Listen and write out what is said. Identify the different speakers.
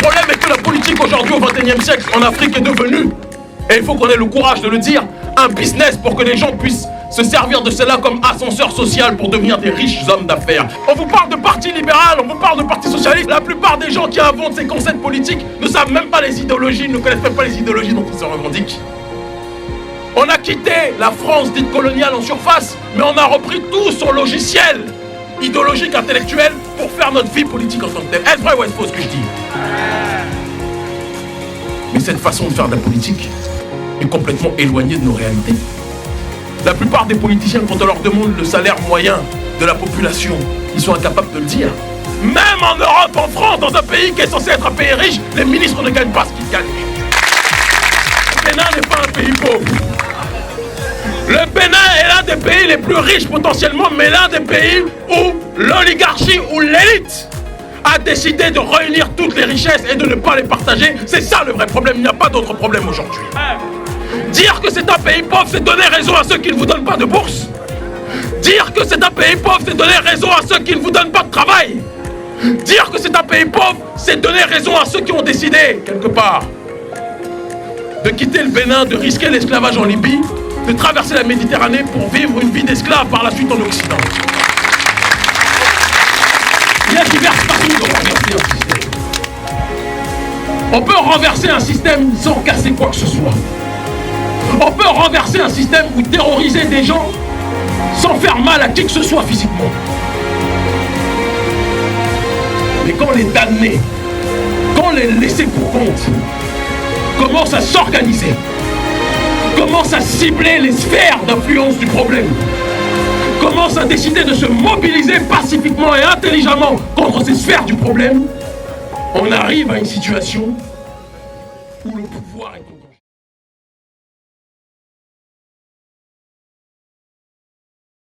Speaker 1: problème est que la politique aujourd'hui au XXIe siècle en Afrique est devenue, et il faut qu'on ait le courage de le dire, un business pour que les gens puissent se servir de cela comme ascenseur social pour devenir des riches hommes d'affaires. On vous parle de parti libéral, on vous parle de parti socialiste. La plupart des gens qui inventent ces concepts politiques ne savent même pas les idéologies, ne connaissent même pas les idéologies dont ils se revendiquent. On a quitté la France dite coloniale en surface, mais on a repris tout son logiciel idéologique, intellectuel, pour faire notre vie politique en tant que telle. Est-ce vrai ou est-ce faux ce que je dis? Mais cette façon de faire de la politique est complètement éloignée de nos réalités. La plupart des politiciens, quand on leur demande le salaire moyen de la population, ils sont incapables de le dire. Même en Europe, en France, dans un pays qui est censé être un pays riche, les ministres ne gagnent pas ce qu'ils gagnent. Le Bénin n'est pas un pays pauvre. Le Bénin est l'un des pays les plus riches potentiellement, mais l'un des pays où l'oligarchie ou l'élite a décidé de réunir toutes les richesses et de ne pas les partager. C'est ça le vrai problème, il n'y a pas d'autre problème aujourd'hui. Dire que c'est un pays pauvre, c'est donner raison à ceux qui ne vous donnent pas de bourse. Dire que c'est un pays pauvre, c'est donner raison à ceux qui ne vous donnent pas de travail. Dire que c'est un pays pauvre, c'est donner raison à ceux qui ont décidé, quelque part, de quitter le Bénin, de risquer l'esclavage en Libye, de traverser la Méditerranée pour vivre une vie d'esclave par la suite en Occident. Il y a diverses façons de renverser un système. On peut renverser un système sans casser quoi que ce soit. On peut renverser un système ou terroriser des gens sans faire mal à qui que ce soit physiquement. Mais quand les damnés, quand les laissés pour compte commencent à s'organiser, commencent à cibler les sphères d'influence du problème, commencent à décider de se mobiliser pacifiquement et intelligemment contre ces sphères du problème, on arrive à une situation où le pouvoir est contentieux.